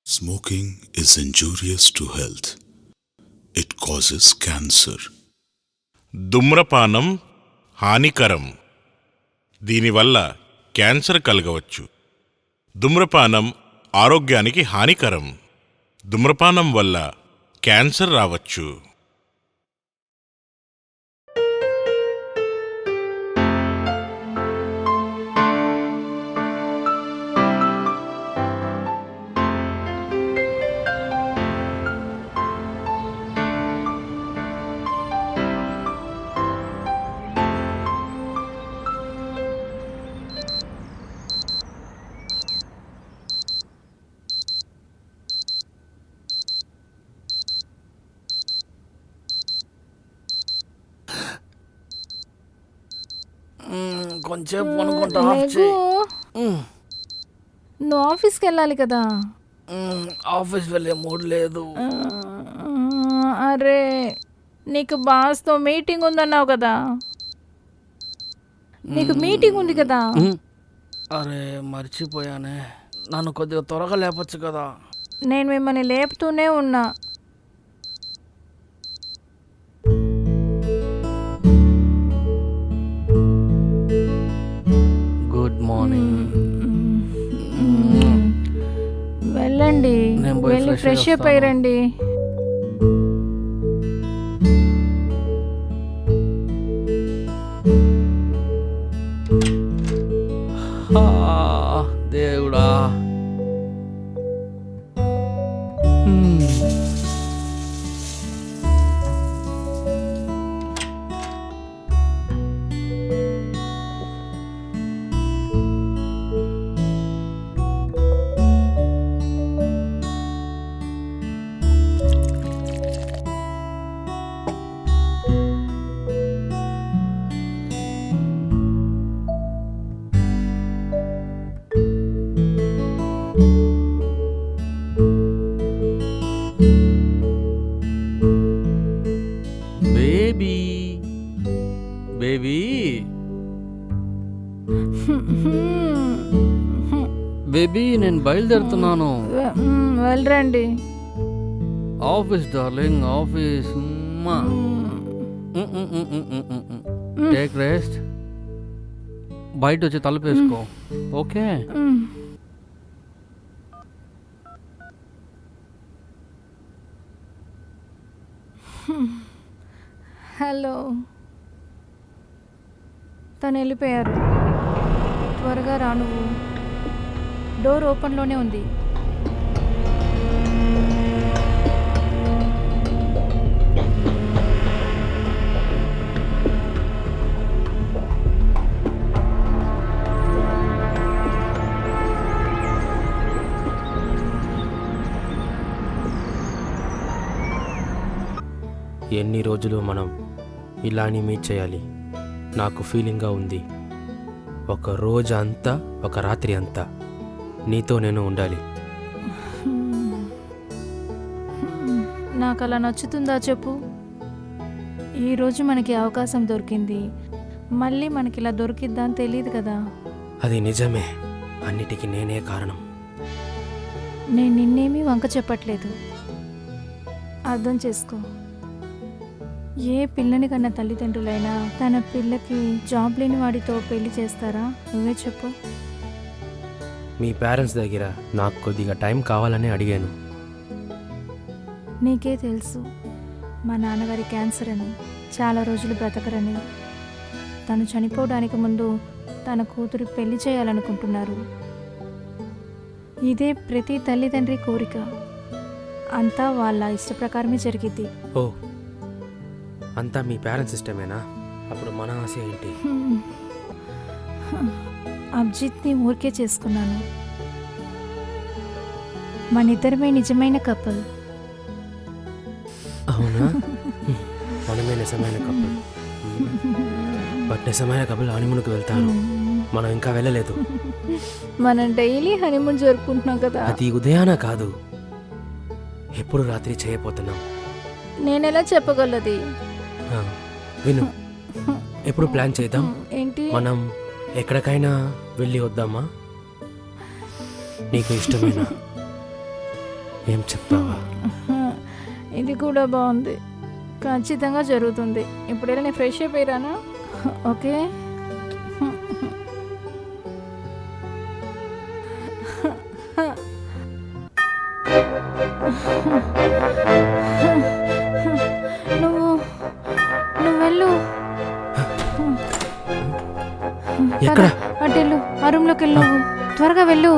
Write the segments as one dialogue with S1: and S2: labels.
S1: Smoking is injurious to health. It causes cancer.
S2: ధూమ్రపానం హానికరం. దీనివల్ల cancer కలగవచ్చు. ధూమ్రపానం ఆరోగ్యానికి హానికరం. ధూమ్రపానం వల్ల క్యాన్సర్ రావచ్చు.
S3: కొంచెం అనుకుంటా
S4: లేగు. నువ్వు ఆఫీస్కి వెళ్ళాలి కదా.
S3: ఆఫీస్ వెళ్ళే మూడ్ లేదు.
S4: అరే నీకు బాస్తో మీటింగ్ ఉందన్నావు కదా. నీకు మీటింగ్ ఉంది కదా.
S3: అరే మర్చిపోయానే, నన్ను కొద్దిగా త్వరగా లేపచ్చు కదా.
S4: నేను మిమ్మల్ని లేపుతూనే ఉన్నా.
S3: Good morning.
S4: వెళ్ళండి,
S3: నేను పోయి
S4: వెళ్ళి
S3: fresh
S4: ఫ్రెష్ అప్
S3: అయ్యి
S4: అయ్యండి.
S3: దేవుడా. బేబీ బేబీ బేబీ, నేను బయలుదేరుతున్నాను.
S4: వెళ్ళరండి.
S3: Office darling, office. Take rest. బయట వచ్చి తలుపేసుకో. ఓకే.
S4: హలో, తను వెళ్ళిపోయారు. త్వరగా రా నువ్వు. డోర్ ఓపెన్లోనే ఉంది.
S5: ఎన్ని రోజులు మనం ఇలాని మీట్ చేయాలి? నాకు ఫీలింగ్గా ఉంది. ఒక రోజు అంతా, ఒక రాత్రి అంతా నీతో నేను ఉండాలి.
S4: నాకు అలా నచ్చుతుందా చెప్పు? ఈరోజు మనకి అవకాశం దొరికింది, మళ్ళీ మనకి ఇలా దొరికిద్దా అని తెలియదు కదా.
S5: అది నిజమే, అన్నిటికీ నేనే కారణం.
S4: నేను నిన్నేమీ వంక చెప్పట్లేదు, అర్థం చేసుకో. ఏ పిల్లని కన్నా తల్లిదండ్రులైనా తన పిల్లకి జాబ్ లేని వాడితో పెళ్లి చేస్తారా? నువ్వే చెప్పు.
S5: మీ పేరెంట్స్ దగ్గర నాకు కొద్దిగా టైం కావాలని అడిగాను.
S4: నీకే తెలుసు, మా నాన్నగారి క్యాన్సర్ అని, చాలా రోజులు బ్రతకరని. తను చనిపోవడానికి ముందు తన కూతురు పెళ్లి చేయాలనుకుంటున్నారు. ఇదే ప్రతి తల్లిదండ్రి కోరిక. అంతా వాళ్ళ ఇష్ట ప్రకారమే జరిగిద్ది.
S5: ఓ, అంతా మీ పేరెంట్స్ ఇష్టమేనా? అప్పుడు మన ఆశ ఏంటి?
S4: అభిజిత్ని ఊరికే చేసుకున్నాను. మనిద్దరమే నిజమైన కపుల్.
S5: అవునా? మనమే నిజమైన కపుల్. బట్ నిజమైన కపుల్ హనీమూన్కి వెళ్తారు, మనం ఇంకా వెళ్ళలేదు.
S4: మనం డైలీ హనీమూన్ జరుపుకుంటున్నాం కదా.
S5: అది ఉదయాన కాదు, ఎప్పుడు రాత్రి చేయబోతున్నాం.
S4: నేనెలా చెప్పగలది?
S5: విను, ఎప్పుడు ప్లాన్ చేద్దాం.
S4: ఏంటి?
S5: మనం ఎక్కడికైనా వెళ్ళి వద్దామా? నీకు ఇష్టమైన ఏం చెప్తావా?
S4: ఇది కూడా బాగుంది. ఖచ్చితంగా జరుగుతుంది. ఇప్పుడు వెళ్ళి నేను ఫ్రెష్ అయిపోయిరానా? ఓకే. నువ్వు నువ్వు వెళ్ళు.
S5: ఎక్కడ?
S4: అటు వెళ్ళు, ఆ రూమ్లోకి వెళ్ళు. నువ్వు త్వరగా వెళ్ళు.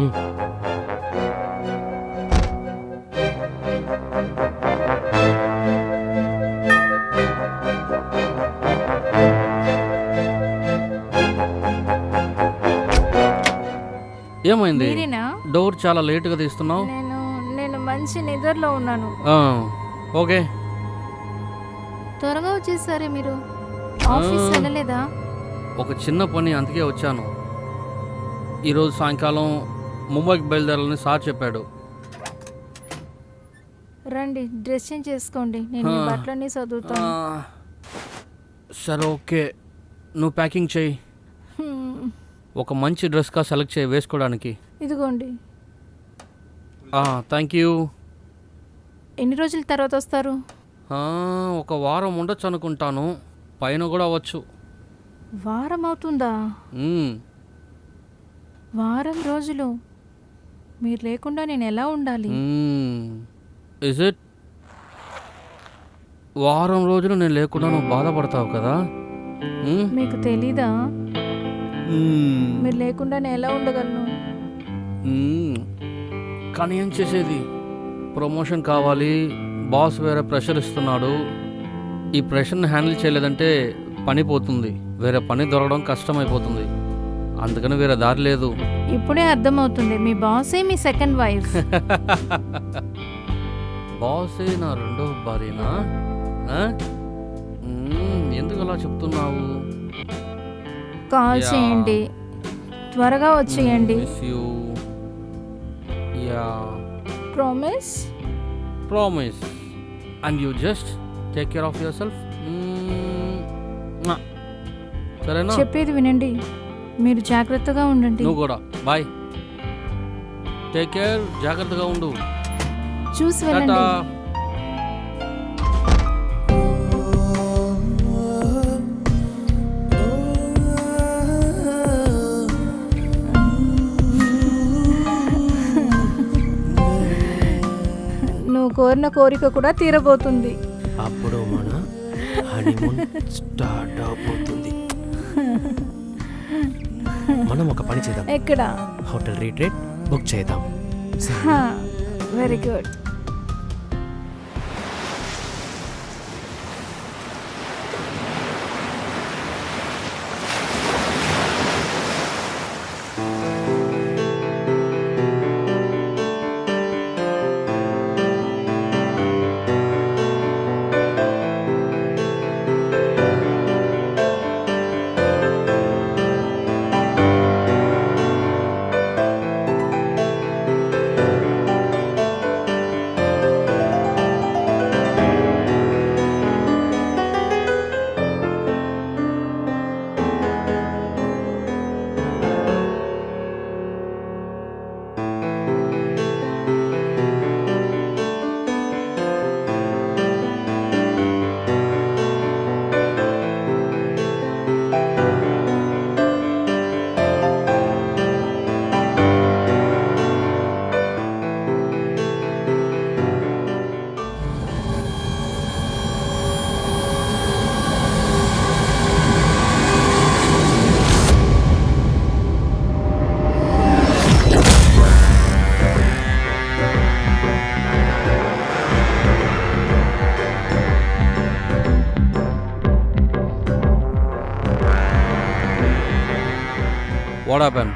S5: ఉమ్.
S3: ఏమైంది?
S4: మీరేనా?
S3: డోర్ చాలా లేటుగా తీస్తున్నావు.
S4: నేను మంచి నిద్రలో ఉన్నాను.
S3: ఓకే.
S4: త్వరగా వచ్చేసారే మీరు. ఆఫీస్ వెళ్ళలేదా?
S3: ఒక చిన్న పని, అందుకే వచ్చాను. ఈరోజు సాయంకాలం ముంబైకి బయలుదేరాలని సార్ చెప్పాడు.
S4: రండి, డ్రెస్ చేంజ్ చేసుకోండి. నేను మీ బట్టలన్నీ చదువుతాను.
S3: సరే ఓకే, నువ్వు ప్యాకింగ్ చేయి. ఒక మంచి డ్రెస్గా సెలెక్ట్ చేయి వేసుకోవడానికి.
S4: ఇదిగోండి.
S3: Thank you.
S4: ఎన్ని రోజుల తర్వాత వస్తారు?
S3: ఒక వారం ఉండొచ్చు అనుకుంటాను, పైన కూడా అవ్వచ్చు.
S4: వారం అవుతుందా? వారం రోజులు మీరు లేకుండా నేను ఎలా ఉండాలి?
S3: Is it? వారం రోజులు నేను లేకుండా నువ్వు బాధపడతావు కదా.
S4: మీకు తెలీదా? మీరు లేకుండా నేను ఎలా ఉండగలను?
S3: కానీ ఏం చేసేది, ప్రమోషన్ కావాలి, బాస్ వేరే ప్రెషర్ ఇస్తున్నాడు. ఈ ప్రెషర్ని హ్యాండిల్ చేయలేదంటే పని పోతుంది, వేరే పని దొరకడం కష్టమైపోతుంది. అందుకని వేరే దారి లేదు.
S4: ఇప్పుడే అర్థమవుతుంది, మీ బాసే మీ సెకండ్ వైఫ్.
S3: బాసే నా రెండో భార్యనా? ఎందుకు అలా చెప్తున్నావు?
S4: కాల్ చేయండి, త్వరగా వచ్చేయండి. Promise?
S3: Promise. And you just take care of your self. సరేనా?
S4: చెప్పేది వినండి, మీరు జాగ్రత్తగా ఉండండి.
S3: నువ్వు కూడా బాయ్. టేక్ కేర్, జాగ్రత్తగా ఉండు.
S4: చూసి వెళ్ళండి. నువ్వు కోరిన కోరిక కూడా తీరబోతుంది.
S5: అప్పుడు మన హనీమూన్ స్టార్ట్ అవబోతుంది. మనం ఒక పని చేద్దాం.
S4: ఎక్కడ?
S5: హోటల్ రీట్రీట్ బుక్ చేద్దాం.
S4: Very good.
S3: What happen?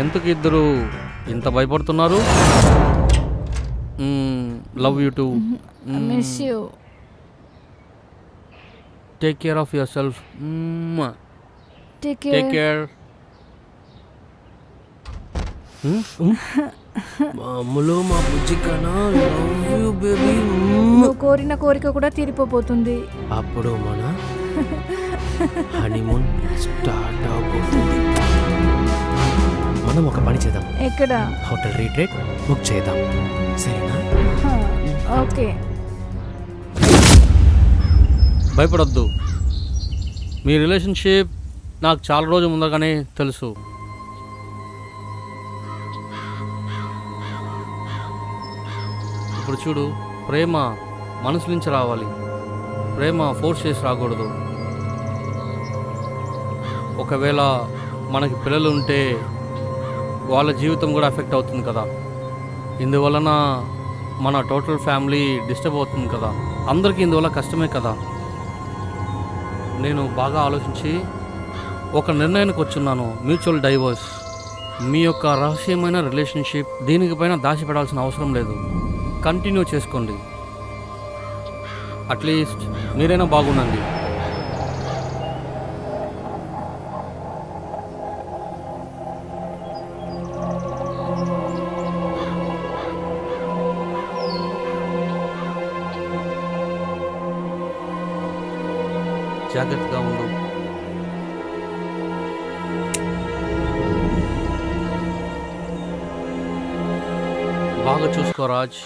S3: ఎందుకు ఇద్దరు ఇంత భయపడుతున్నారు? Love you two.
S4: Miss you.
S3: Take care of your self.
S4: Take
S3: take care.
S5: మామూలు మా బుజ్జి కన్నా లవ్ యూ బేబీ.
S4: నువ్వు కోరిన కోరిక కూడా తీరిపోతుంది.
S5: అప్పుడు మన హనీమూన్ స్టార్ట్ అవబోతుంది. మనం ఒక పని చేద్దాం.
S4: ఎక్కడ?
S5: హోటల్ రీట్రీట్ బుక్ చేద్దాం, సరేనా?
S4: ఓకే.
S3: భయపడొద్దు. మీ రిలేషన్షిప్ నాకు చాలా రోజుల ముందరగానే తెలుసు. ఇప్పుడు చూడు, ప్రేమ మనసు నుంచి రావాలి. ప్రేమ ఫోర్స్ చేసి రాకూడదు. ఒకవేళ మనకి పిల్లలు ఉంటే వాళ్ళ జీవితం కూడా ఎఫెక్ట్ అవుతుంది కదా. ఇందువలన మన టోటల్ ఫ్యామిలీ డిస్టర్బ్ అవుతుంది కదా. అందరికీ ఇందువల్ల కష్టమే కదా. నేను బాగా ఆలోచించి ఒక నిర్ణయానికి వచ్చున్నాను. Mutual divorce. మీ యొక్క రహస్యమైన రిలేషన్షిప్ దీనిపైన దాచిపెడాల్సిన అవసరం లేదు. కంటిన్యూ చేసుకోండి. అట్లీస్ట్ మీరైనా బాగుండండి. జాగ్రత్తగా ఉండు. బాగా చూసుకో Raj.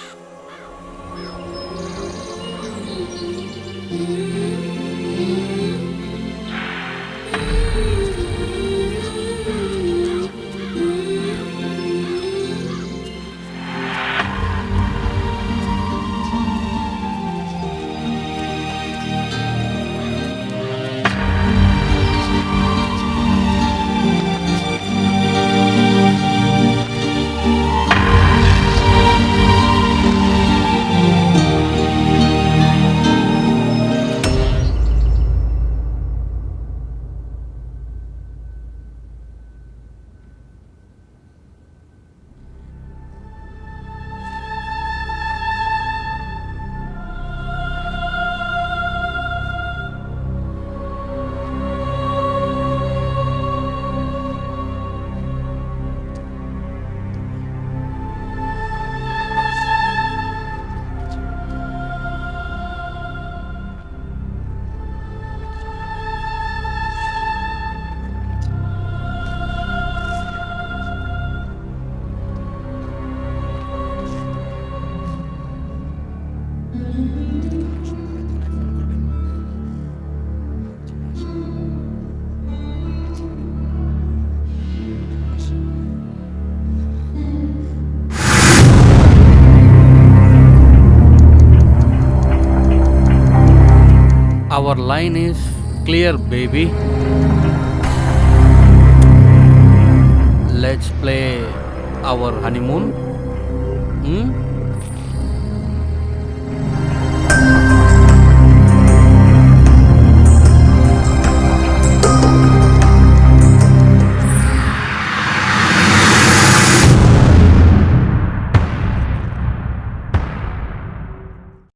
S3: Our line is clear, baby. Let's play our honeymoon.